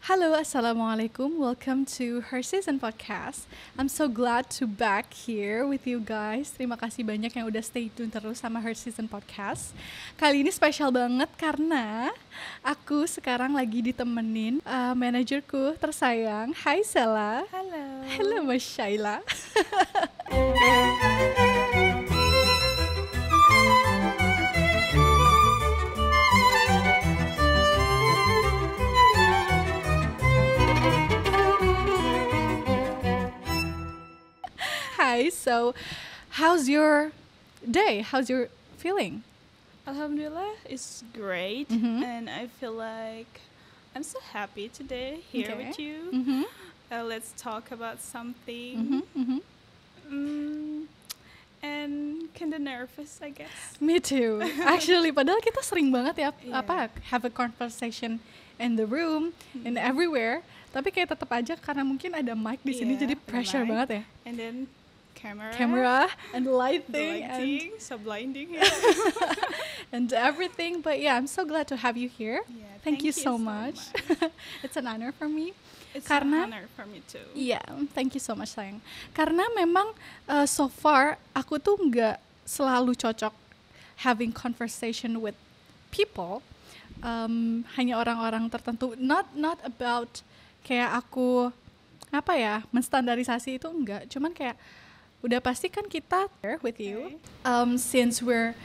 Halo, Assalamualaikum. Welcome to Her Season Podcast. I'm so glad to back here with you guys. Terima kasih banyak yang udah stay tune terus sama Her Season Podcast. Kali ini spesial banget karena aku sekarang lagi ditemenin manajerku tersayang. Hai Sela. Halo. Halo Mas Shaila. Hi, so how's your day? How's your feeling? Alhamdulillah, it's great, and I feel like I'm so happy today here Okay. with you. Mm-hmm. Let's talk about something, and kinda nervous, I guess. Me too. Actually, padahal kita sering banget ya Yeah. have a conversation in the room, and everywhere. Tapi kayak tetap aja karena mungkin ada mic di sini, Yeah, jadi ada pressure mic. banget ya. And then camera, And the lighting, lighting, so blinding. and everything. But yeah, I'm so glad to have you here. Yeah, Thank you so much. It's an honor for me. It's Karena- an honor for me too. Iya, thank you so much sayang. Karena memang so far aku tuh nggak selalu cocok having conversation with people. Hanya orang-orang tertentu. Not about kayak aku apa ya menstandarisasi itu enggak. Cuman kayak udah pasti kan kita there with you. Since we're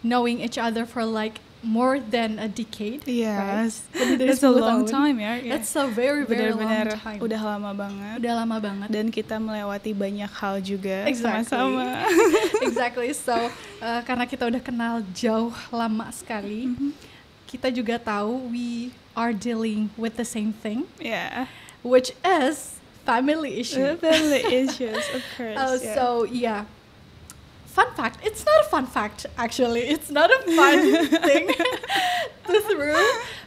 knowing each other for like more than a decade. Yes, Lebih dari that's a 10 long tahun. time ya. Yeah. That's a very long Benar-benar time. udah lama banget. Udah lama banget. Dan kita melewati banyak hal juga Exactly. sama-sama. Exactly. So karena kita udah kenal jauh lama sekali, kita juga tahu we are dealing with the same thing, Yeah. which is family issue. Family issues, of course. Yeah. So yeah. Fun fact, it's not a fun fact actually. It's not a fun thing to through.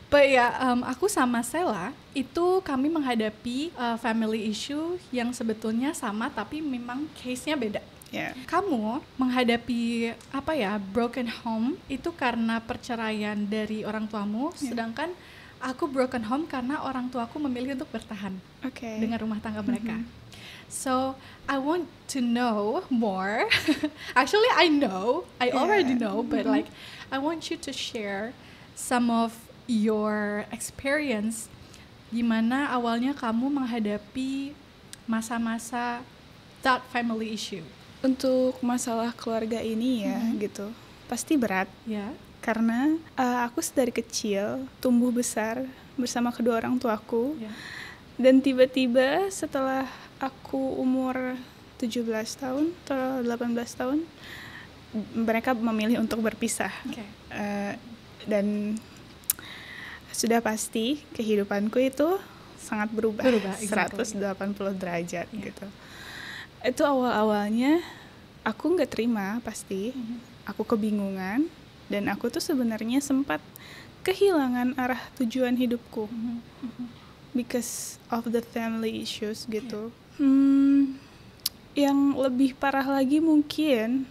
But yeah, aku sama Sela itu kami menghadapi family issue yang sebetulnya sama tapi memang case-nya beda. Yeah. Kamu menghadapi apa ya broken home itu karena perceraian dari orang tuamu, sedangkan aku broken home karena orang tuaku memilih untuk bertahan Okay. dengan rumah tangga mereka. So I want to know more. Actually, I already know, but like I want you to share some of your experience. Gimana awalnya kamu menghadapi masa-masa that family issue? Untuk masalah keluarga ini ya, gitu. Pasti berat Ya. karena aku dari kecil tumbuh besar bersama kedua orang tuaku. Ya. Dan tiba-tiba setelah aku umur 17 tahun atau 18 tahun, mereka memilih untuk berpisah. Oke. Dan sudah pasti kehidupanku itu sangat berubah Exactly. 180 derajat Yeah. gitu. Itu awal-awalnya aku nggak terima pasti, aku kebingungan, dan aku tuh sebenarnya sempat kehilangan arah tujuan hidupku because of the family issues gitu. Yang lebih parah lagi mungkin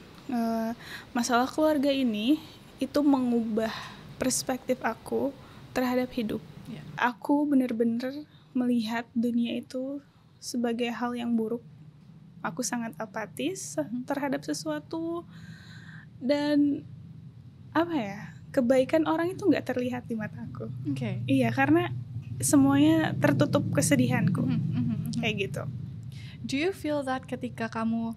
masalah keluarga ini itu mengubah perspektif aku terhadap hidup. Yeah. Aku benar-benar melihat dunia itu sebagai hal yang buruk. Aku sangat apatis terhadap sesuatu, dan apa ya, kebaikan orang itu nggak terlihat di mataku. Oke. Iya, karena semuanya tertutup kesedihanku. Kayak gitu. Do you feel that ketika kamu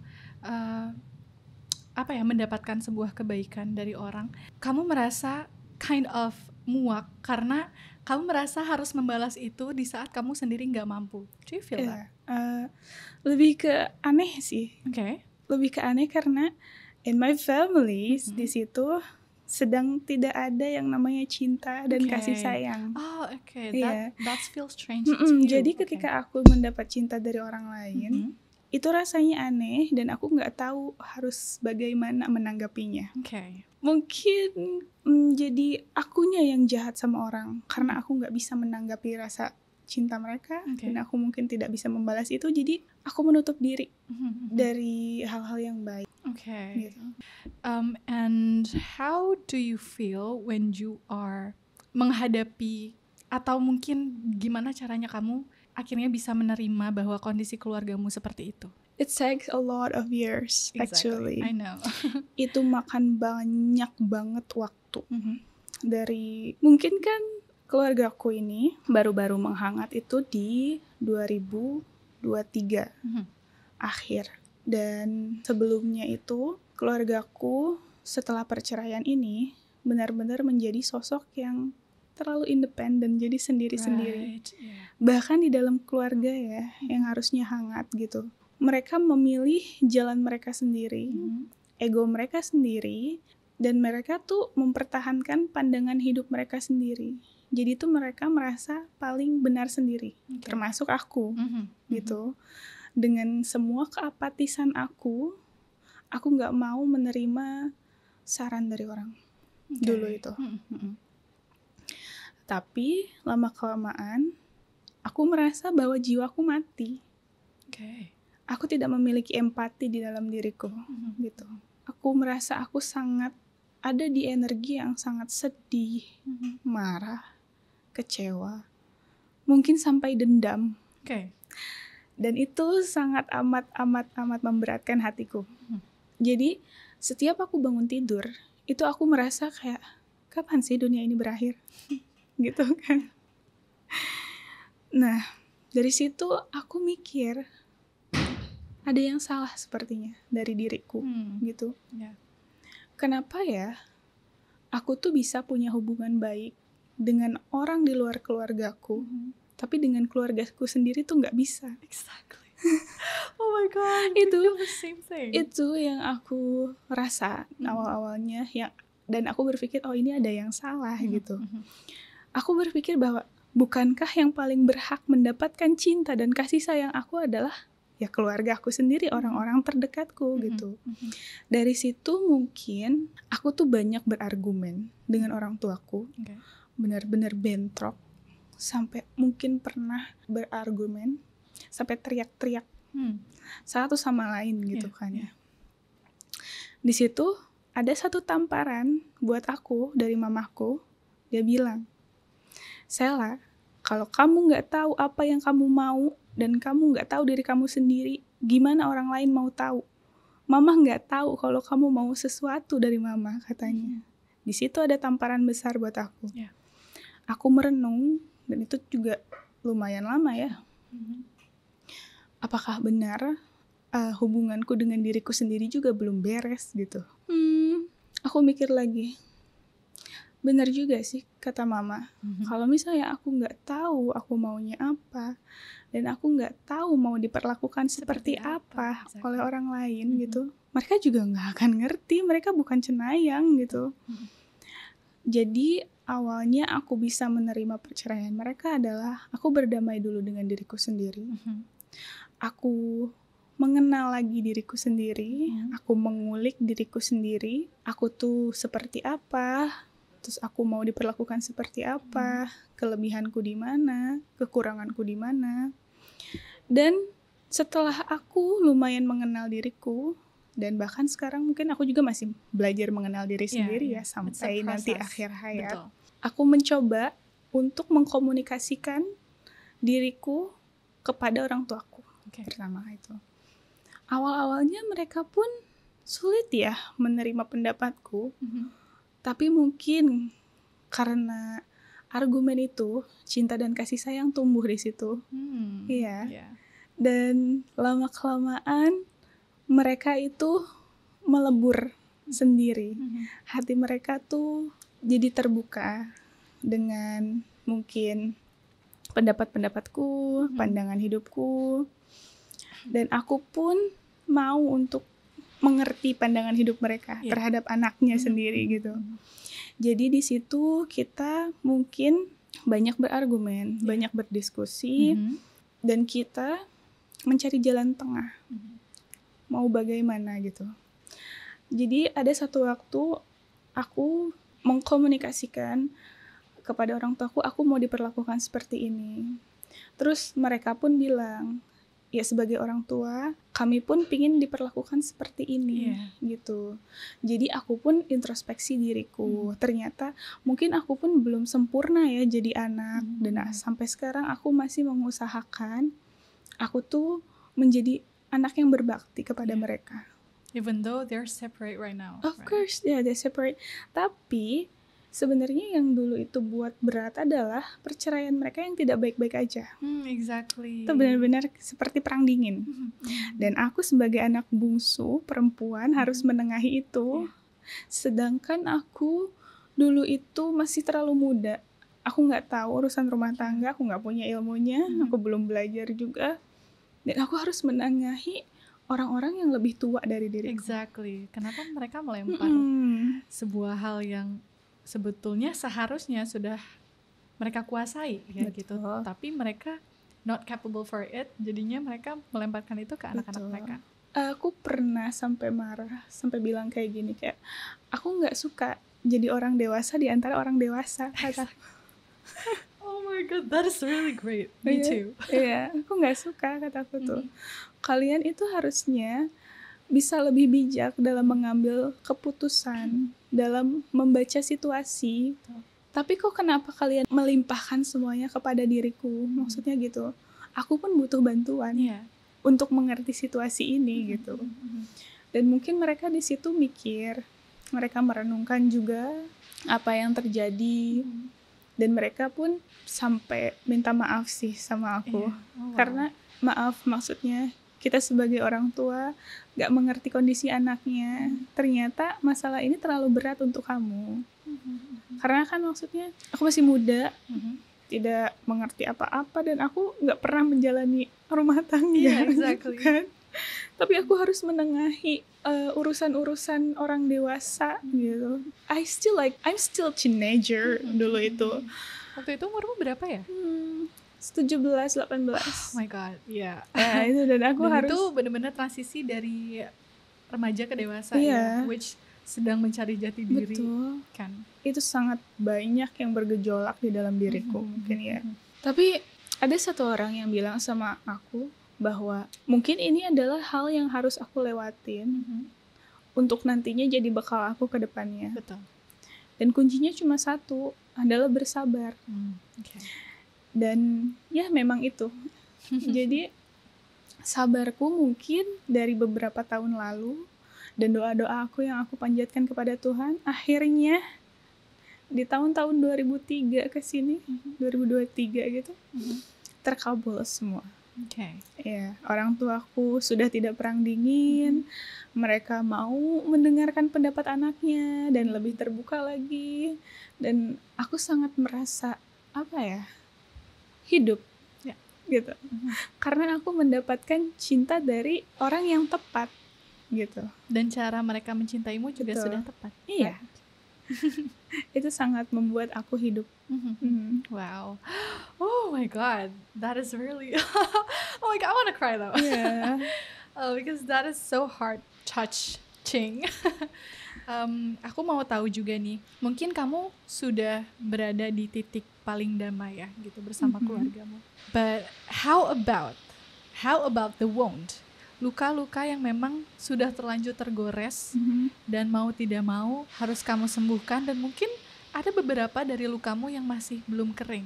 mendapatkan sebuah kebaikan dari orang, kamu merasa kind of muak karena kamu merasa harus membalas itu di saat kamu sendiri nggak mampu? Do you feel that? Lebih ke aneh sih. Okay. Lebih ke aneh karena in my family di situ sedang tidak ada yang namanya cinta dan kasih sayang. Oh, okay. Iya. That feels strange to you. Jadi Okay. ketika aku mendapat cinta dari orang lain, itu rasanya aneh dan aku nggak tahu harus bagaimana menanggapinya. Okay. Mungkin jadi akunya yang jahat sama orang karena aku nggak bisa menanggapi rasa cinta mereka, Okay. dan aku mungkin tidak bisa membalas itu, jadi aku menutup diri dari hal-hal yang baik. Okay. Gitu. And how do you feel when you are menghadapi Atau mungkin gimana caranya kamu akhirnya bisa menerima bahwa kondisi keluargamu seperti itu? It takes a lot of years, actually. I know. Itu makan banyak banget waktu. Dari, mungkin kan keluargaku ini baru-baru menghangat itu di 2023 akhir. Dan sebelumnya itu keluargaku setelah perceraian ini benar-benar menjadi sosok yang terlalu independen, jadi sendiri-sendiri. Right, yeah. Bahkan di dalam keluarga ya, yang harusnya hangat gitu. Mereka memilih jalan mereka sendiri, ego mereka sendiri, dan mereka tuh mempertahankan pandangan hidup mereka sendiri. Jadi tuh mereka merasa paling benar sendiri, termasuk aku, gitu. Dengan semua keapatisan aku nggak mau menerima saran dari orang dulu itu. Tapi lama-kelamaan aku merasa bahwa jiwaku mati. Aku tidak memiliki empati di dalam diriku, gitu. Aku merasa aku sangat ada di energi yang sangat sedih, marah, kecewa, mungkin sampai dendam. Dan itu sangat amat memberatkan hatiku. Jadi setiap aku bangun tidur, itu aku merasa kayak, kapan sih dunia ini berakhir? Gitu kan. Nah, dari situ aku mikir, ada yang salah sepertinya dari diriku, gitu. Kenapa ya aku tuh bisa punya hubungan baik dengan orang di luar keluargaku, tapi dengan keluargaku sendiri tuh nggak bisa. Exactly. Oh my god, itu the same thing. Itu yang aku rasa awal-awalnya, dan aku berpikir oh ini ada yang salah gitu. Aku berpikir bahwa bukankah yang paling berhak mendapatkan cinta dan kasih sayang aku adalah ya keluarga aku sendiri, orang-orang terdekatku gitu. Dari situ mungkin aku tuh banyak berargumen dengan orang tuaku, benar-benar bentrok, sampai mungkin pernah berargumen sampai teriak-teriak satu sama lain gitu kan ya. Di situ ada satu tamparan buat aku dari mamaku. Dia bilang, Sela, kalau kamu nggak tahu apa yang kamu mau dan kamu nggak tahu diri kamu sendiri, gimana orang lain mau tahu? Mama nggak tahu kalau kamu mau sesuatu dari mama, katanya. Di situ ada tamparan besar buat aku. Aku merenung, dan itu juga lumayan lama ya. Apakah benar hubunganku dengan diriku sendiri juga belum beres gitu? Aku mikir lagi. Benar juga sih kata mama. Kalau misalnya aku nggak tahu aku maunya apa, dan aku nggak tahu mau diperlakukan seperti apa oleh orang lain gitu, mereka juga nggak akan ngerti. Mereka bukan cenayang gitu. Jadi awalnya aku bisa menerima perceraian mereka adalah aku berdamai dulu dengan diriku sendiri. Aku mengenal lagi diriku sendiri, aku mengulik diriku sendiri, aku tuh seperti apa, terus aku mau diperlakukan seperti apa, kelebihanku di mana, kekuranganku di mana. Dan setelah aku lumayan mengenal diriku, dan bahkan sekarang mungkin aku juga masih belajar mengenal diri sendiri ya, sampai nanti akhir hayat. Betul. Aku mencoba untuk mengkomunikasikan diriku kepada orang tuaku. Pertama itu. Awal-awalnya mereka pun sulit ya menerima pendapatku. Tapi mungkin karena argumen itu, cinta dan kasih sayang tumbuh di situ. Dan lama-kelamaan mereka itu melebur sendiri. Hati mereka tuh jadi terbuka dengan mungkin pendapat-pendapatku, pandangan hidupku. Dan aku pun mau untuk mengerti pandangan hidup mereka terhadap anaknya sendiri gitu. Jadi di situ kita mungkin banyak berargumen, banyak berdiskusi, dan kita mencari jalan tengah. Mau bagaimana gitu. Jadi ada satu waktu aku mengkomunikasikan kepada orang tuaku, aku mau diperlakukan seperti ini. Terus mereka pun bilang, ya sebagai orang tua, kami pun pingin diperlakukan seperti ini gitu. Jadi aku pun introspeksi diriku. Ternyata mungkin aku pun belum sempurna ya jadi anak. Dan sampai sekarang aku masih mengusahakan aku tuh menjadi anak yang berbakti kepada mereka. Even though they're separate right now. Of course, they're separate. Tapi sebenarnya yang dulu itu buat berat adalah perceraian mereka yang tidak baik-baik aja. Exactly. Itu benar-benar seperti perang dingin. Dan aku sebagai anak bungsu perempuan harus menengahi itu. Sedangkan aku dulu itu masih terlalu muda. Aku nggak tahu urusan rumah tangga, aku nggak punya ilmunya, aku belum belajar juga. Dan aku harus menengahi orang-orang yang lebih tua dari diriku. Exactly. Kenapa mereka melempar sebuah hal yang sebetulnya seharusnya sudah mereka kuasai ya gitu. Tapi mereka not capable for it, jadinya mereka melemparkan itu ke anak-anak mereka. Aku pernah sampai marah, sampai bilang kayak gini, kayak aku nggak suka jadi orang dewasa di antara orang dewasa. Oh my god, that is really great. Me too. Iya, aku nggak suka, kataku tuh. Kalian itu harusnya bisa lebih bijak dalam mengambil keputusan, dalam membaca situasi. Tapi kok kenapa kalian melimpahkan semuanya kepada diriku? Maksudnya gitu. Aku pun butuh bantuan untuk mengerti situasi ini gitu. Dan mungkin mereka di situ mikir, mereka merenungkan juga apa yang terjadi. Dan mereka pun sampai minta maaf sih sama aku. Karena maaf, maksudnya kita sebagai orang tua gak mengerti kondisi anaknya. Ternyata masalah ini terlalu berat untuk kamu. Karena kan maksudnya aku masih muda, tidak mengerti apa-apa, dan aku gak pernah menjalani rumah tangga. Exactly. Kan? Tapi aku harus menengahi urusan-urusan orang dewasa gitu. I'm still teenager dulu itu. Waktu itu umurmu berapa ya? 17-18. Oh my god, Nah, itu dan aku harus itu benar-benar transisi dari remaja ke dewasa ya, which sedang mencari jati diri. Betul. Kan. Itu sangat banyak yang bergejolak di dalam diriku mungkin ya. Tapi ada satu orang yang bilang sama aku bahwa mungkin ini adalah hal yang harus aku lewatin untuk nantinya jadi bekal aku ke depannya. Betul. Dan kuncinya cuma satu, adalah bersabar. Dan ya memang itu. Jadi sabarku mungkin dari beberapa tahun lalu dan doa-doa aku yang aku panjatkan kepada Tuhan, akhirnya di tahun-tahun 2003 ke sini, 2023 gitu, terkabul semua. Ya, orang tuaku sudah tidak perang dingin. Mereka mau mendengarkan pendapat anaknya dan lebih terbuka lagi. Dan aku sangat merasa hidup gitu. Karena aku mendapatkan cinta dari orang yang tepat gitu. Dan cara mereka mencintaimu juga sudah tepat. Iya. Itu sangat membuat aku hidup. Wow. Oh my god, that is really oh my god, I want to cry though. Yeah. Because that is so heart touching. Aku mau tahu juga nih, mungkin kamu sudah berada di titik paling damai ya gitu bersama keluargamu. But how about the wound? Luka-luka yang memang sudah terlanjur tergores dan mau tidak mau harus kamu sembuhkan, dan mungkin ada beberapa dari lukamu yang masih belum kering.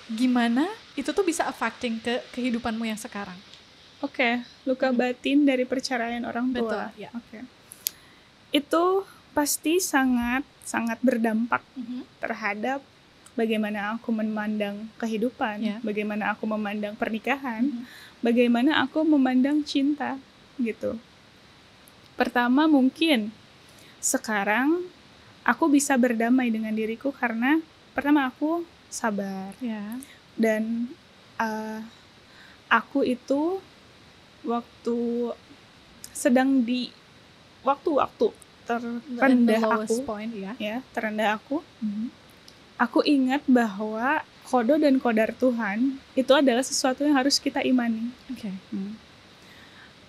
Gimana itu tuh bisa affecting ke kehidupanmu yang sekarang? Luka batin dari perceraian orang tua. Betul, ya. Itu pasti sangat berdampak terhadap bagaimana aku memandang kehidupan, bagaimana aku memandang pernikahan, bagaimana aku memandang cinta gitu. Pertama mungkin sekarang aku bisa berdamai dengan diriku karena pertama aku sabar. Dan aku itu waktu sedang di waktu-waktu terendah aku, terendah aku, aku ingat bahwa qada dan qadar Tuhan itu adalah sesuatu yang harus kita imani.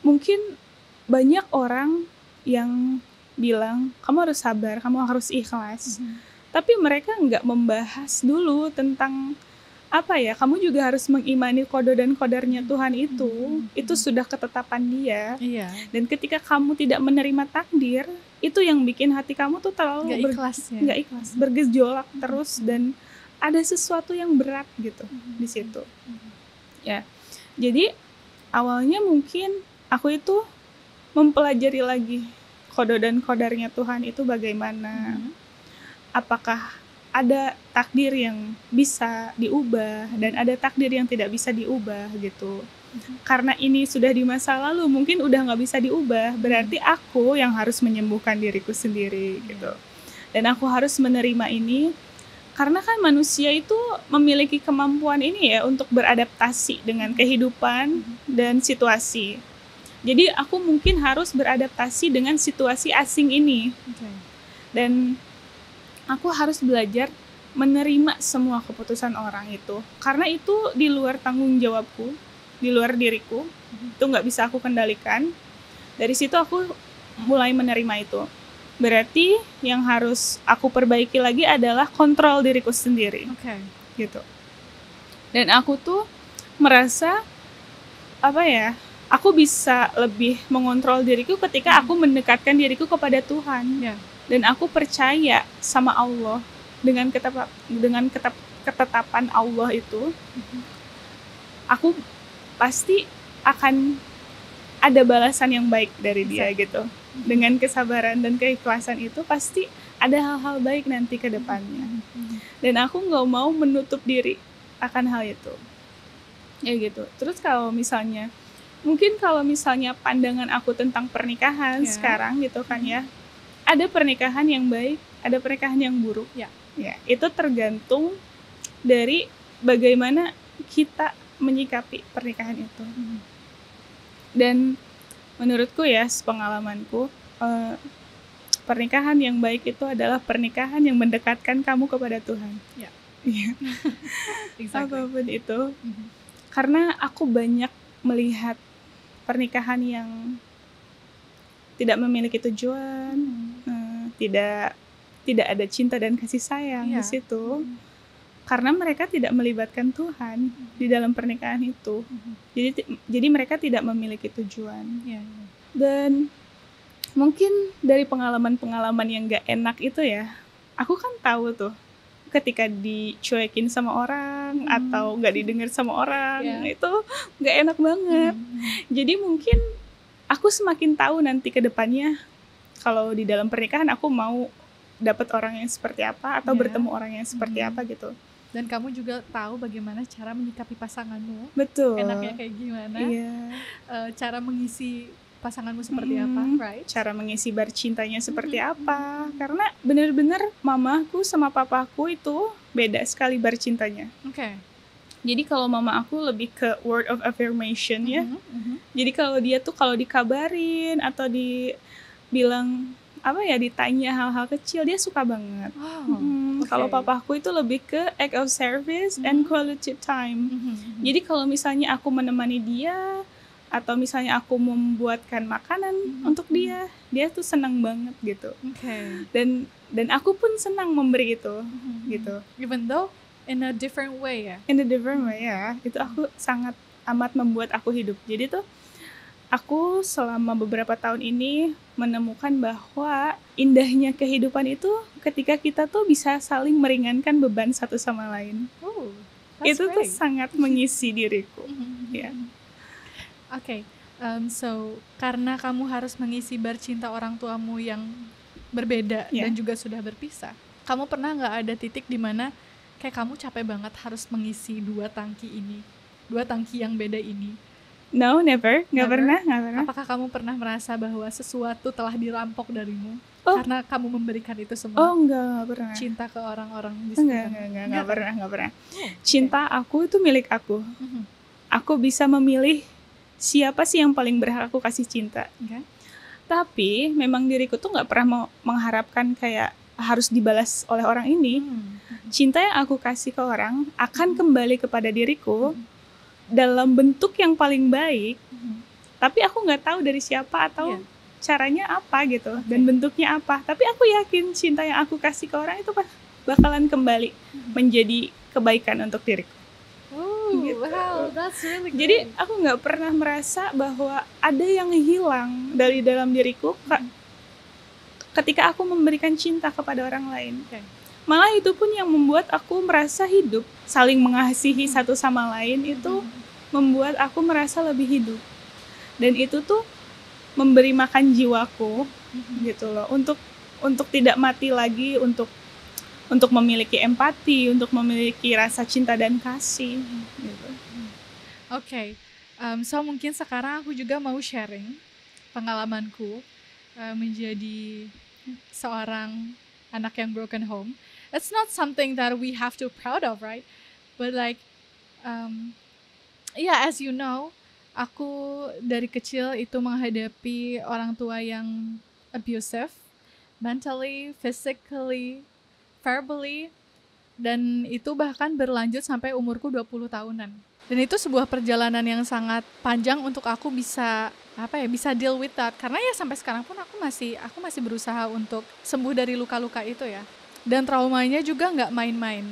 Mungkin banyak orang yang bilang kamu harus sabar, kamu harus ikhlas, tapi mereka nggak membahas dulu tentang apa ya, kamu juga harus mengimani qada dan qadarnya Tuhan itu sudah ketetapan Dia. Iya. Dan ketika kamu tidak menerima takdir, itu yang bikin hati kamu tuh terlalu Nggak ikhlas ya. nggak ikhlas, bergejolak terus, dan ada sesuatu yang berat gitu di situ. Ya, jadi awalnya mungkin aku itu mempelajari lagi qada dan qadarnya Tuhan itu bagaimana. Apakah ada takdir yang bisa diubah dan ada takdir yang tidak bisa diubah gitu. Karena ini sudah di masa lalu, mungkin udah nggak bisa diubah, berarti aku yang harus menyembuhkan diriku sendiri gitu. Dan aku harus menerima ini, karena kan manusia itu memiliki kemampuan ini ya untuk beradaptasi dengan kehidupan dan situasi. Jadi aku mungkin harus beradaptasi dengan situasi asing ini. Dan aku harus belajar menerima semua keputusan orang itu, karena itu di luar tanggung jawabku, di luar diriku, itu nggak bisa aku kendalikan. Dari situ aku mulai menerima itu. Berarti yang harus aku perbaiki lagi adalah kontrol diriku sendiri, gitu. Dan aku tuh merasa apa ya? Aku bisa lebih mengontrol diriku ketika aku mendekatkan diriku kepada Tuhan. Dan aku percaya sama Allah dengan ketetapan Allah itu, aku pasti akan ada balasan yang baik dari Dia gitu. Dengan kesabaran dan keikhlasan itu pasti ada hal-hal baik nanti ke depannya. Dan aku nggak mau menutup diri akan hal itu. Ya gitu. Terus mungkin kalau misalnya pandangan aku tentang pernikahan sekarang gitu kan ya, ada pernikahan yang baik, ada pernikahan yang buruk. Ya, itu tergantung dari bagaimana kita menyikapi pernikahan itu. Dan menurutku ya, sepengalamanku, pernikahan yang baik itu adalah pernikahan yang mendekatkan kamu kepada Tuhan. Apapun itu. Karena aku banyak melihat pernikahan yang tidak memiliki tujuan, tidak ada cinta dan kasih sayang di situ, karena mereka tidak melibatkan Tuhan di dalam pernikahan itu. Jadi mereka tidak memiliki tujuan. Dan mungkin dari pengalaman-pengalaman yang gak enak itu ya, aku kan tahu tuh ketika dicuekin sama orang atau gak didengar sama orang, itu gak enak banget. Jadi mungkin aku semakin tahu nanti ke depannya kalau di dalam pernikahan aku mau dapat orang yang seperti apa atau bertemu orang yang seperti apa gitu. Dan kamu juga tahu bagaimana cara menyikapi pasanganmu. Betul. Enaknya kayak gimana. Cara mengisi pasanganmu seperti apa, right? Cara mengisi bar cintanya seperti apa. Karena benar-benar mamaku sama papaku itu beda sekali bar cintanya. Jadi kalau mama aku lebih ke word of affirmation ya. Jadi kalau dia tuh kalau dikabarin atau dibilang ditanya hal-hal kecil, dia suka banget. Kalau papaku itu lebih ke act of service and quality time. Jadi kalau misalnya aku menemani dia atau misalnya aku membuatkan makanan untuk dia tuh senang banget gitu. Dan aku pun senang memberi itu gitu. Even though in a different way ya. In a different way ya. Itu aku sangat amat membuat aku hidup. Jadi tuh aku selama beberapa tahun ini menemukan bahwa indahnya kehidupan itu ketika kita tuh bisa saling meringankan beban satu sama lain. Itu tuh sangat mengisi diriku. So karena kamu harus mengisi bar cinta orang tuamu yang berbeda dan juga sudah berpisah, kamu pernah nggak ada titik di mana kayak kamu capek banget harus mengisi dua tangki yang beda ini? No, never. Nggak pernah. Apakah kamu pernah merasa bahwa sesuatu telah dirampok darimu karena kamu memberikan itu semua? Enggak pernah. Cinta ke orang-orang di sekitar? Enggak pernah. Cinta aku itu milik aku. Aku bisa memilih siapa sih yang paling berhak aku kasih cinta. Tapi memang diriku tuh nggak pernah mau mengharapkan kayak harus dibalas oleh orang ini. Cinta yang aku kasih ke orang akan kembali kepada diriku dalam bentuk yang paling baik, tapi aku nggak tahu dari siapa atau caranya apa gitu dan bentuknya apa. Tapi aku yakin cinta yang aku kasih ke orang itu bakalan kembali menjadi kebaikan untuk diriku. Wow, that's really great. Jadi aku nggak pernah merasa bahwa ada yang hilang dari dalam diriku ketika aku memberikan cinta kepada orang lain. Okay. Malah itu pun yang membuat aku merasa hidup. Saling mengasihi satu sama lain itu membuat aku merasa lebih hidup. Dan itu tuh memberi makan jiwaku gitu loh, untuk tidak mati lagi, untuk memiliki empati, untuk memiliki rasa cinta dan kasih gitu. Okay. So mungkin sekarang aku juga mau sharing pengalamanku menjadi seorang anak yang broken home. It's not something that we have to proud of, right? But like, yeah, as you know, aku dari kecil itu menghadapi orang tua yang abusive, mentally, physically, verbally, dan itu bahkan berlanjut sampai umurku 20 tahunan. Dan itu sebuah perjalanan yang sangat panjang untuk aku bisa bisa deal with that. Karena ya sampai sekarang pun aku masih berusaha untuk sembuh dari luka-luka itu ya. Dan traumanya juga nggak main-main.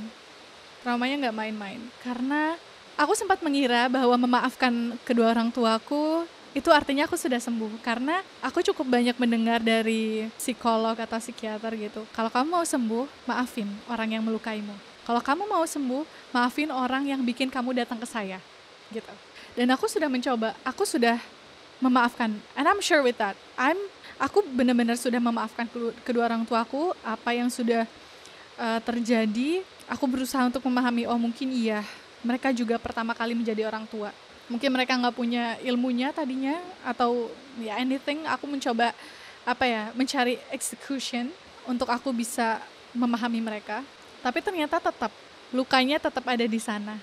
Karena aku sempat mengira bahwa memaafkan kedua orang tuaku itu artinya aku sudah sembuh. Karena aku cukup banyak mendengar dari psikolog atau psikiater gitu. Kalau kamu mau sembuh, maafin orang yang melukaimu. Kalau kamu mau sembuh, maafin orang yang bikin kamu datang ke saya, gitu. Dan aku sudah mencoba, aku sudah memaafkan, and I'm sure with that. Aku benar-benar sudah memaafkan kedua orang tuaku, apa yang sudah terjadi. Aku berusaha untuk memahami, oh mungkin iya, mereka juga pertama kali menjadi orang tua. Mungkin mereka nggak punya ilmunya tadinya, atau ya anything. Aku mencoba mencari execution untuk aku bisa memahami mereka. Tapi ternyata lukanya tetap ada di sana.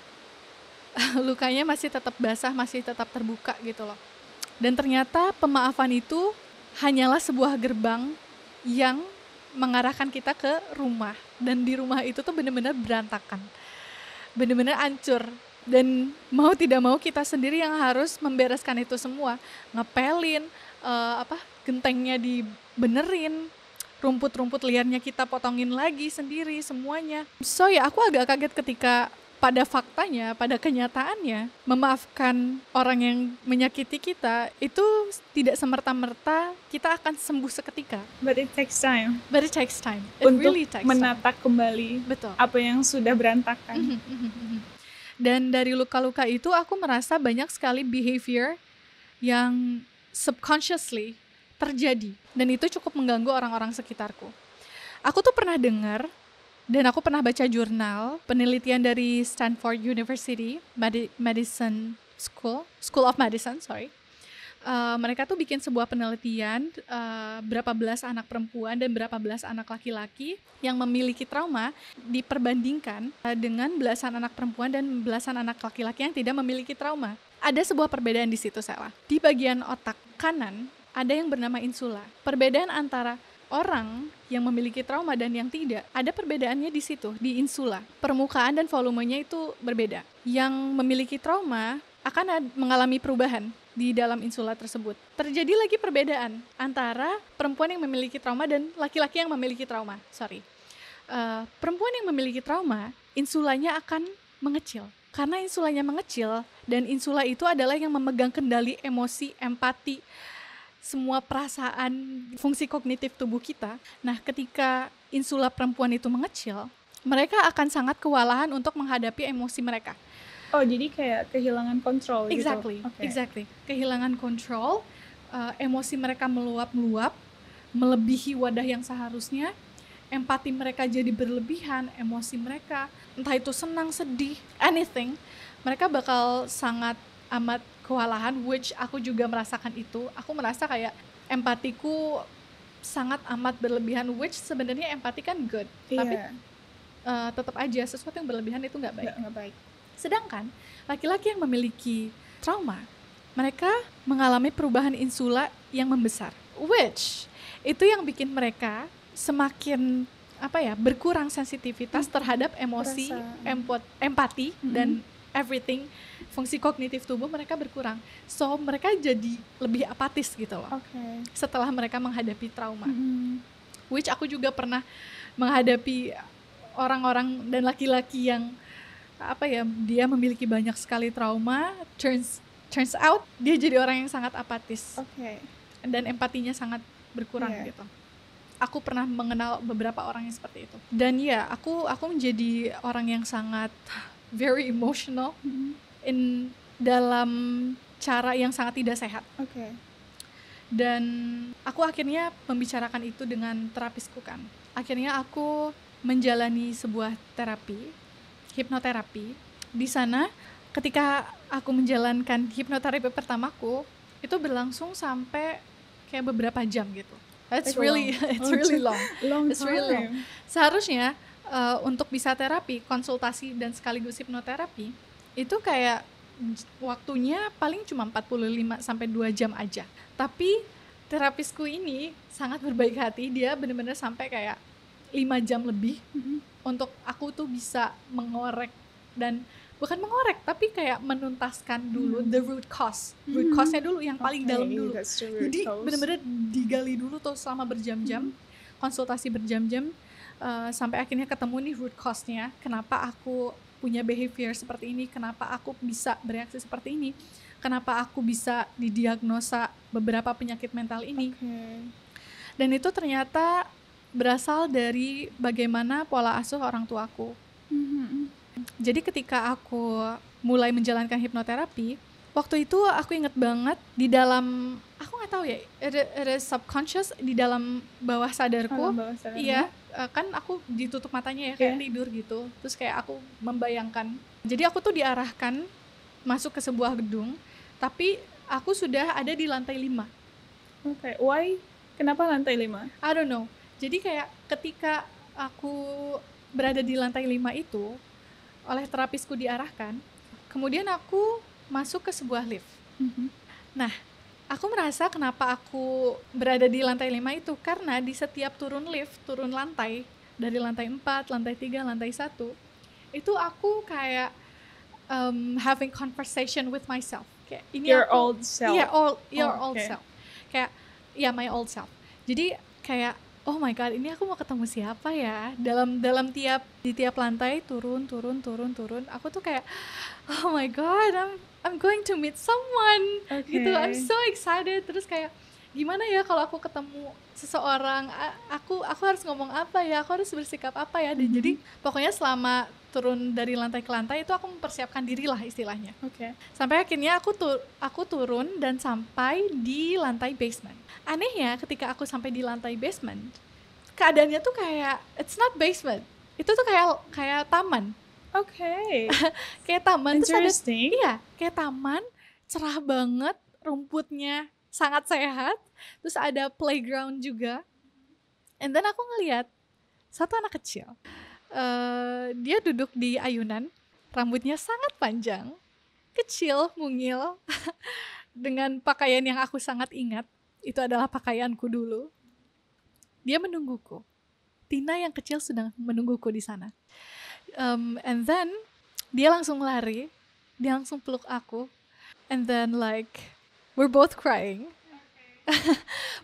Lukanya masih tetap basah, masih tetap terbuka gitu loh. Dan ternyata pemaafan itu hanyalah sebuah gerbang yang mengarahkan kita ke rumah. Dan di rumah itu tuh benar-benar berantakan. Benar-benar hancur. Dan mau tidak mau kita sendiri yang harus membereskan itu semua. Ngepelin, gentengnya dibenerin, rumput-rumput liarnya kita potongin lagi sendiri semuanya. So ya aku agak kaget ketika pada faktanya, pada kenyataannya, memaafkan orang yang menyakiti kita itu tidak semerta-merta kita akan sembuh seketika. But it takes time. It untuk really takes menata kembali Betul. apa yang sudah berantakan. Dan dari luka-luka itu aku merasa banyak sekali behavior yang subconsciously terjadi. Dan itu cukup mengganggu orang-orang sekitarku. Aku tuh pernah dengar dan aku pernah baca jurnal penelitian dari Stanford University, School of Medicine. Mereka tuh bikin sebuah penelitian berapa belas anak perempuan dan berapa belas anak laki-laki yang memiliki trauma diperbandingkan dengan belasan anak perempuan dan belasan anak laki-laki yang tidak memiliki trauma. Ada sebuah perbedaan di situ, Sela. Di bagian otak kanan ada yang bernama insula. Perbedaan antara orang yang memiliki trauma dan yang tidak, ada perbedaannya di situ, di insula. Permukaan dan volumenya itu berbeda. Yang memiliki trauma akan mengalami perubahan di dalam insula tersebut. Terjadi lagi perbedaan antara perempuan yang memiliki trauma dan laki-laki yang memiliki trauma. Perempuan yang memiliki trauma, insulanya akan mengecil. Karena insulanya mengecil, dan insula itu adalah yang memegang kendali emosi, empati, semua perasaan, fungsi kognitif tubuh kita. Nah, ketika insula perempuan itu mengecil, mereka akan sangat kewalahan untuk menghadapi emosi mereka. Oh, jadi kayak kehilangan kontrol gitu? Exactly. Kehilangan kontrol, emosi mereka meluap-meluap, melebihi wadah yang seharusnya, empati mereka jadi berlebihan, emosi mereka, entah itu senang, sedih, anything, mereka bakal sangat amat kewalahan, which aku juga merasakan itu. Aku merasa kayak empatiku sangat amat berlebihan, which sebenarnya empati kan good, tapi tetap aja sesuatu yang berlebihan itu nggak baik. Sedangkan laki-laki yang memiliki trauma, mereka mengalami perubahan insula yang membesar, which itu yang bikin mereka semakin berkurang sensitivitas terhadap emosi, empati dan everything, fungsi kognitif tubuh mereka berkurang. So mereka jadi lebih apatis gitu loh. Setelah mereka menghadapi trauma. Which aku juga pernah menghadapi orang-orang dan laki-laki yang apa ya, dia memiliki banyak sekali trauma, turns out dia jadi orang yang sangat apatis. Dan empatinya sangat berkurang gitu. Aku pernah mengenal beberapa orang yang seperti itu. Dan ya, aku menjadi orang yang sangat very emotional in dalam cara yang sangat tidak sehat. Dan aku akhirnya membicarakan itu dengan terapisku kan. Akhirnya aku menjalani sebuah terapi, hipnoterapi. Di sana ketika aku menjalankan hipnoterapi pertamaku, itu berlangsung sampai kayak beberapa jam gitu. It's really long. It's really long. Seharusnya untuk bisa terapi, konsultasi dan sekaligus hipnoterapi itu kayak waktunya paling cuma 45 sampai 2 jam aja. Tapi terapisku ini sangat berbaik hati, dia benar-benar sampai kayak 5 jam lebih untuk aku tuh bisa mengorek, dan bukan mengorek tapi kayak menuntaskan dulu the root cause-nya dulu yang paling dalam dulu. Jadi benar-benar digali dulu tuh selama berjam-jam, konsultasi berjam-jam, sampai akhirnya ketemu nih root cause-nya, kenapa aku punya behavior seperti ini, kenapa aku bisa bereaksi seperti ini, kenapa aku bisa didiagnosa beberapa penyakit mental ini. Dan itu ternyata berasal dari bagaimana pola asuh orang tuaku. Jadi ketika aku mulai menjalankan hipnoterapi, waktu itu aku inget banget di dalam, aku nggak tahu ya, ada subconscious di dalam bawah sadarku. Iya, kan aku ditutup matanya ya, kayak tidur gitu. Terus kayak aku membayangkan. Jadi aku tuh diarahkan masuk ke sebuah gedung, tapi aku sudah ada di lantai 5. Why? Kenapa lantai 5? I don't know. Jadi kayak ketika aku berada di lantai 5 itu, oleh terapisku diarahkan, kemudian aku masuk ke sebuah lift. Nah, aku merasa kenapa aku berada di lantai 5 itu, karena di setiap turun lift, turun lantai, dari lantai 4, lantai 3, lantai 1, itu aku kayak having conversation with myself. Kayak ini your aku, old self. Your old self. Kayak my old self. Jadi kayak oh my god, ini aku mau ketemu siapa ya? Dalam tiap lantai turun. Aku tuh kayak oh my god, I'm going to meet someone. Gitu. I'm so excited. Terus kayak gimana ya kalau aku ketemu seseorang, aku harus ngomong apa ya? Aku harus bersikap apa ya? Dan jadi pokoknya selama turun dari lantai ke lantai itu aku mempersiapkan diri lah istilahnya. Sampai akhirnya aku turun dan sampai di lantai basement. Anehnya ketika aku sampai di lantai basement, keadaannya tuh kayak it's not basement, itu tuh kayak taman. Kayak taman. Interesting. Terus ada, kayak taman, cerah banget, rumputnya sangat sehat, terus ada playground juga. And then aku ngeliat satu anak kecil, dia duduk di ayunan, rambutnya sangat panjang, kecil, mungil, dengan pakaian yang aku sangat ingat. Itu adalah pakaianku dulu. Dia menungguku. Tina yang kecil sedang menungguku di sana. And then dia langsung lari, dia langsung peluk aku. And then like we're both crying.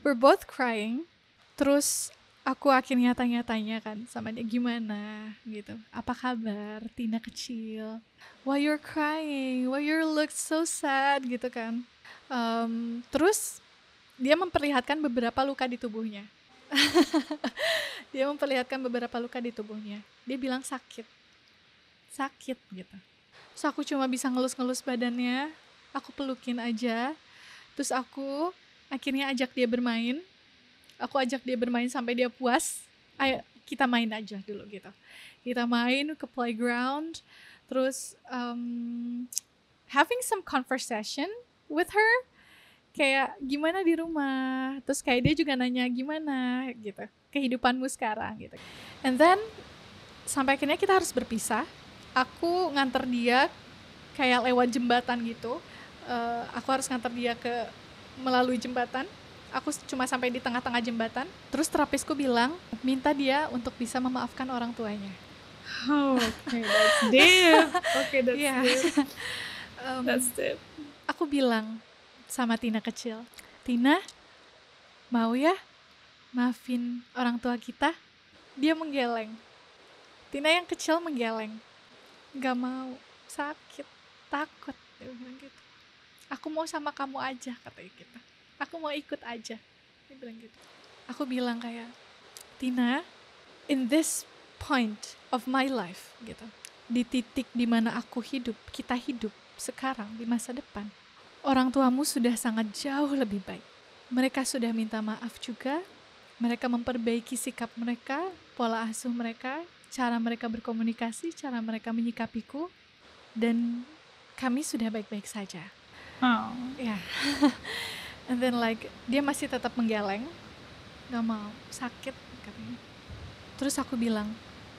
We're both crying. Terus aku akhirnya tanya-tanya kan sama dia, gimana gitu. Apa kabar Tina kecil? Why you're crying? Why you look so sad gitu kan. Terus dia memperlihatkan beberapa luka di tubuhnya. Dia bilang sakit gitu. Terus aku cuma bisa ngelus-ngelus badannya, aku pelukin aja. Terus aku akhirnya ajak dia bermain. Aku ajak dia bermain sampai dia puas. Ayo kita main aja dulu gitu. Kita main ke playground. Terus having some conversation with her. Kayak gimana di rumah, terus kayak dia juga nanya gimana gitu, kehidupanmu sekarang gitu. And then sampai akhirnya kita harus berpisah. Aku nganter dia kayak lewat jembatan gitu. Aku harus nganter dia melalui jembatan. Aku cuma sampai di tengah-tengah jembatan. Terus terapisku bilang minta dia untuk bisa memaafkan orang tuanya. That's deep. That's deep. Aku bilang sama Tina kecil, Tina, mau ya maafin orang tua kita? Dia menggeleng. Tina yang kecil menggeleng. Gak mau, sakit, takut, dia bilang gitu. Aku mau sama kamu aja, katanya gitu. Aku mau ikut aja, dia bilang gitu. Aku bilang kayak, Tina, in this point of my life gitu, di titik dimana aku hidup, kita hidup sekarang di masa depan, orang tuamu sudah sangat jauh lebih baik. Mereka sudah minta maaf juga, mereka memperbaiki sikap mereka, pola asuh mereka, cara mereka berkomunikasi, cara mereka menyikapiku, dan kami sudah baik-baik saja. Oh. Ya. And then like dia masih tetap menggeleng, gak mau, sakit katanya. Terus aku bilang,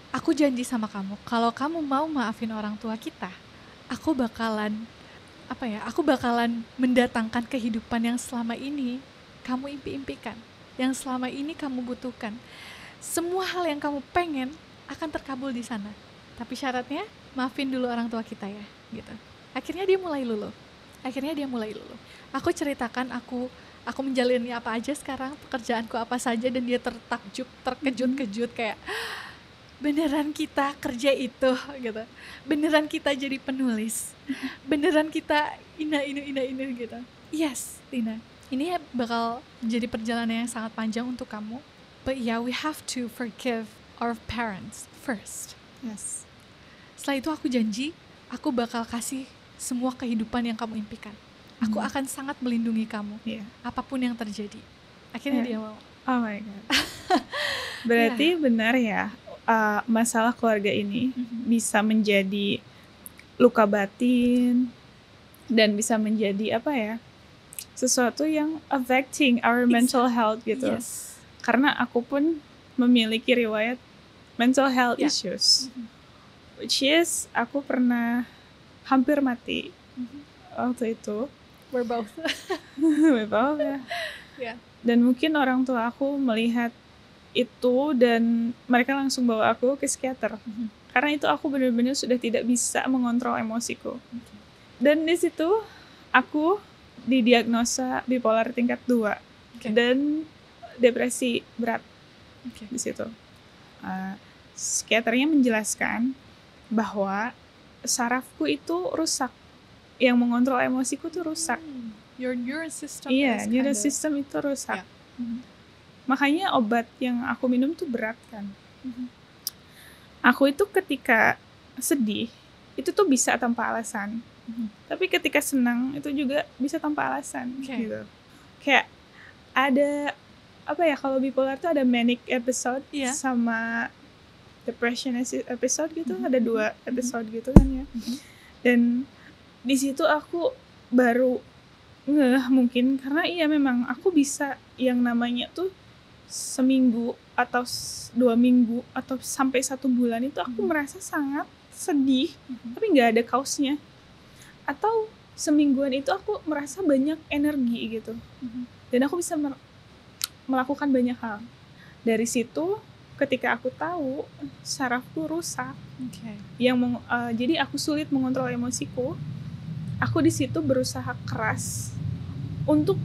aku janji sama kamu, kalau kamu mau maafin orang tua kita, aku bakalan mendatangkan kehidupan yang selama ini kamu impi-impikan, yang selama ini kamu butuhkan. Semua hal yang kamu pengen akan terkabul di sana. Tapi syaratnya maafin dulu orang tua kita ya, gitu. Akhirnya dia mulai luluh. Aku ceritakan aku menjalani apa aja sekarang, pekerjaanku apa saja, dan dia terkejut-kejut kayak, beneran kita kerja itu gitu, beneran kita jadi penulis, beneran kita ini gitu. Yes, Tina, ini bakal jadi perjalanan yang sangat panjang untuk kamu, but yeah, we have to forgive our parents first. Yes. Setelah itu aku janji, aku bakal kasih semua kehidupan yang kamu impikan. Aku akan sangat melindungi kamu, apapun yang terjadi. Akhirnya dia mau. Oh my God. Berarti benar ya, masalah keluarga ini bisa menjadi luka batin dan bisa menjadi sesuatu yang affecting our mental health gitu. Yes. Karena aku pun memiliki riwayat mental health issues, which is aku pernah hampir mati waktu itu. We're both. Yeah. Dan mungkin orang tua aku melihat itu dan mereka langsung bawa aku ke psikiater. Karena itu aku benar-benar sudah tidak bisa mengontrol emosiku. Dan di situ aku didiagnosa bipolar tingkat 2 dan depresi berat. Di situ psikiaternya menjelaskan bahwa sarafku itu rusak, yang mengontrol emosiku tuh rusak. Your neural system. Iya, neural system itu rusak. Makanya obat yang aku minum tuh berat kan. Aku itu ketika sedih itu tuh bisa tanpa alasan. Tapi ketika senang itu juga bisa tanpa alasan gitu. Kayak ada kalau bipolar tuh ada manic episode sama depression episode gitu. Ada 2 episode gitu kan ya. Dan di situ aku baru ngeh mungkin karena memang aku bisa yang namanya tuh seminggu atau 2 minggu atau sampai 1 bulan itu aku merasa sangat sedih tapi nggak ada kausnya, atau semingguan itu aku merasa banyak energi gitu dan aku bisa melakukan banyak hal. Dari situ ketika aku tahu sarafku rusak, jadi aku sulit mengontrol emosiku. Aku di situ berusaha keras untuk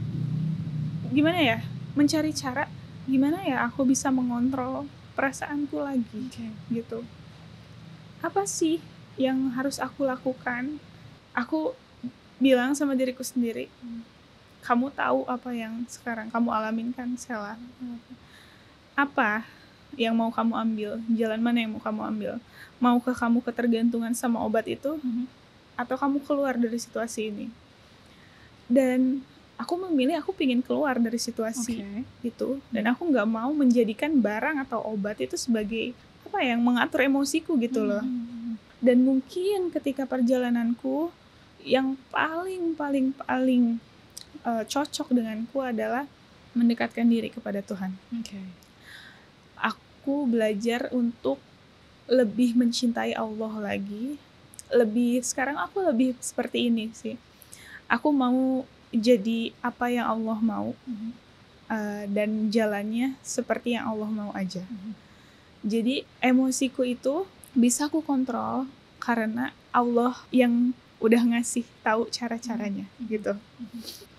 mencari cara gimana ya aku bisa mengontrol perasaanku lagi gitu. Apa sih yang harus aku lakukan? Aku bilang sama diriku sendiri, kamu tahu apa yang sekarang kamu alamin kan, Sela? Apa yang mau kamu ambil? Jalan mana yang mau kamu ambil? Maukah kamu ketergantungan sama obat itu? Atau kamu keluar dari situasi ini? Dan aku memilih aku pingin keluar dari situasi itu, dan aku nggak mau menjadikan barang atau obat itu sebagai yang mengatur emosiku gitu loh. Dan mungkin ketika perjalananku yang paling cocok denganku adalah mendekatkan diri kepada Tuhan. Aku belajar untuk lebih mencintai Allah lagi. Sekarang aku lebih seperti ini sih. Aku mau jadi apa yang Allah mau, dan jalannya seperti yang Allah mau aja. Jadi emosiku itu bisa aku kontrol karena Allah yang udah ngasih tahu cara-caranya gitu.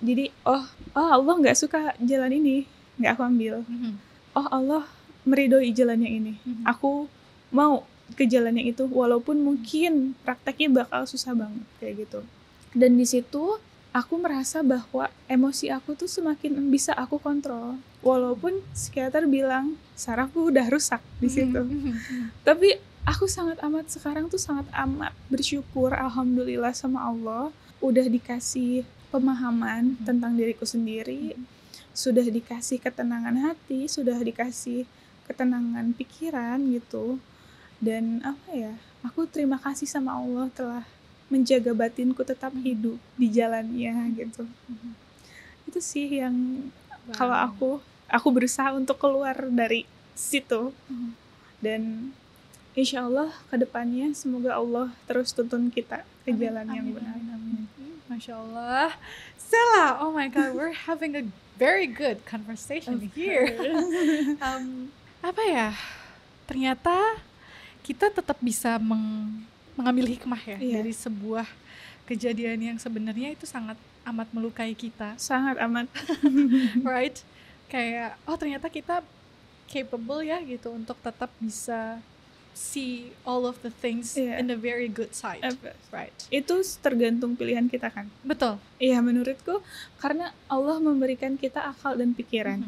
Jadi Allah nggak suka jalan ini, nggak aku ambil. Allah meridhoi jalan yang ini. Aku mau ke jalan yang itu, walaupun mungkin prakteknya bakal susah banget kayak gitu. Dan di situ aku merasa bahwa emosi aku tuh semakin bisa aku kontrol, walaupun psikiater bilang sarafku udah rusak di situ. Tapi aku sangat amat bersyukur, alhamdulillah sama Allah, udah dikasih pemahaman tentang diriku sendiri, sudah dikasih ketenangan hati, sudah dikasih ketenangan pikiran gitu. Dan aku terima kasih sama Allah telah menjaga batinku tetap hidup di jalannya gitu. Itu sih yang kalau aku berusaha untuk keluar dari situ. Dan insya Allah kedepannya semoga Allah terus tuntun kita ke jalan yang benar. Amin. Masya Allah. Stella, oh my God, we're having a very good conversation here. Ternyata kita tetap bisa mengambil hikmah ya dari sebuah kejadian yang sebenarnya itu sangat amat melukai kita. Sangat amat. Right? Kayak, ternyata kita capable ya gitu untuk tetap bisa see all of the things in a very good side. Right? Itu tergantung pilihan kita kan? Betul. Iya, menurutku karena Allah memberikan kita akal dan pikiran.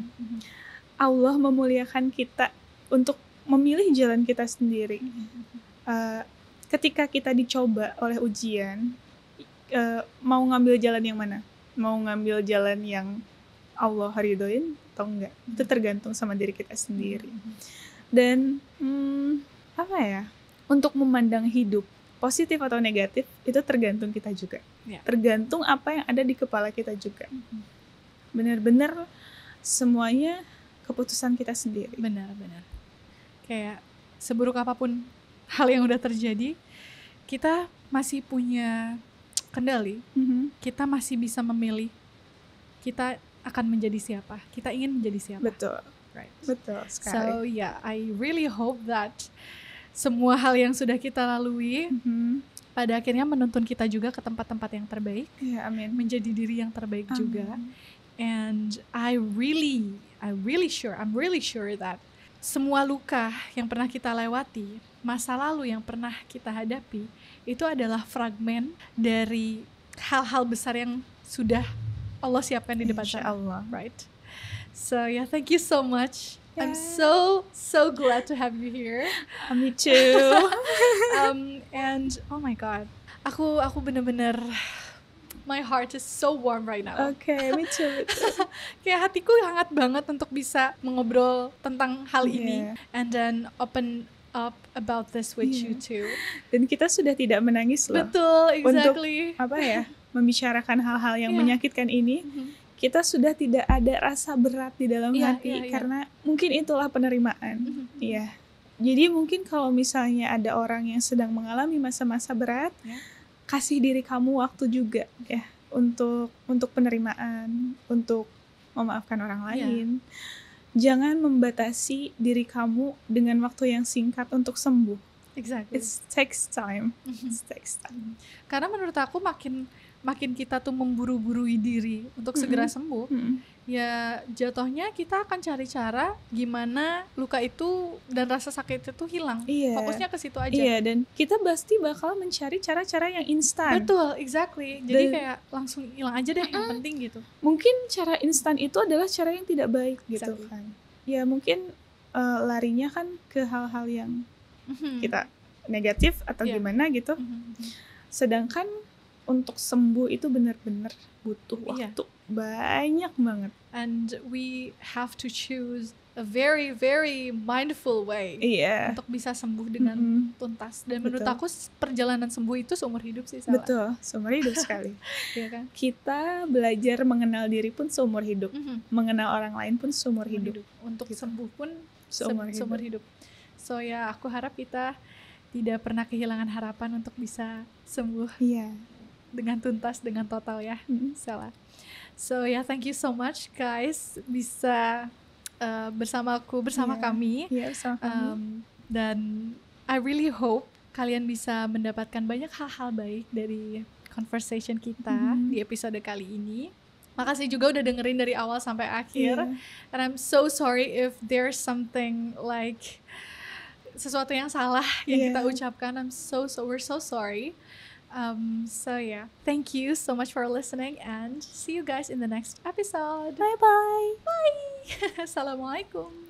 Allah memuliakan kita untuk memilih jalan kita sendiri. Ketika kita dicoba oleh ujian, mau ngambil jalan yang mana? Mau ngambil jalan yang Allah ridhoin atau enggak? Itu tergantung sama diri kita sendiri. Dan untuk memandang hidup positif atau negatif itu tergantung kita juga. Tergantung apa yang ada di kepala kita juga. Benar-benar semuanya keputusan kita sendiri. Benar-benar. Kayak seburuk apapun hal yang udah terjadi, kita masih punya kendali. Kita masih bisa memilih kita akan menjadi siapa, kita ingin menjadi siapa. Betul. Right. Betul sekali. So I really hope that semua hal yang sudah kita lalui pada akhirnya menuntun kita juga ke tempat-tempat yang terbaik. Amin. Menjadi diri yang terbaik juga. And I'm really sure that semua luka yang pernah kita lewati, masa lalu yang pernah kita hadapi, itu adalah fragmen dari hal-hal besar yang sudah Allah siapkan di depan sana. Allah. Right? So thank you so much. I'm so glad to have you here. Me too. And oh my God, aku bener-bener, my heart is so warm right now. Okay, me too. Kayak hatiku hangat banget untuk bisa mengobrol tentang hal ini, and then open up about this with you too. Dan kita sudah tidak menangis loh. Betul, exactly. Untuk membicarakan hal-hal yang menyakitkan ini. Kita sudah tidak ada rasa berat di dalam hati karena mungkin itulah penerimaan. Jadi mungkin kalau misalnya ada orang yang sedang mengalami masa-masa berat, kasih diri kamu waktu juga ya untuk penerimaan, untuk memaafkan orang lain. Jangan membatasi diri kamu dengan waktu yang singkat untuk sembuh. Exactly. It takes time. Karena menurut aku makin kita tuh memburu-burui diri untuk segera sembuh, ya jatuhnya kita akan cari cara gimana luka itu dan rasa sakit itu hilang. Fokusnya ke situ aja. Dan kita pasti bakal mencari cara-cara yang instan. Betul, exactly. Jadi kayak langsung hilang aja deh, yang penting gitu. Mungkin cara instan itu adalah cara yang tidak baik gitu kan. Ya mungkin larinya kan ke hal-hal yang kita negatif atau gimana gitu. Sedangkan untuk sembuh itu benar-benar butuh waktu banyak banget. And we have to choose a very, very mindful way untuk bisa sembuh dengan tuntas. Dan menurut aku perjalanan sembuh itu seumur hidup sih. Betul, seumur hidup sekali. Kan? Kita belajar mengenal diri pun seumur hidup. Mengenal orang lain pun seumur hidup. Untuk sembuh pun seumur hidup. So aku harap kita tidak pernah kehilangan harapan untuk bisa sembuh. Dengan tuntas, dengan total ya. Salah. So thank you so much guys bisa bersama kami. Bersama kami. Dan I really hope kalian bisa mendapatkan banyak hal-hal baik dari conversation kita di episode kali ini. Makasih juga udah dengerin dari awal sampai akhir. And I'm so sorry if there's something like sesuatu yang salah yang kita Yeah. ucapkan. We're so sorry. So yeah, thank you so much for listening and see you guys in the next episode. Bye-bye. Bye. Assalamualaikum.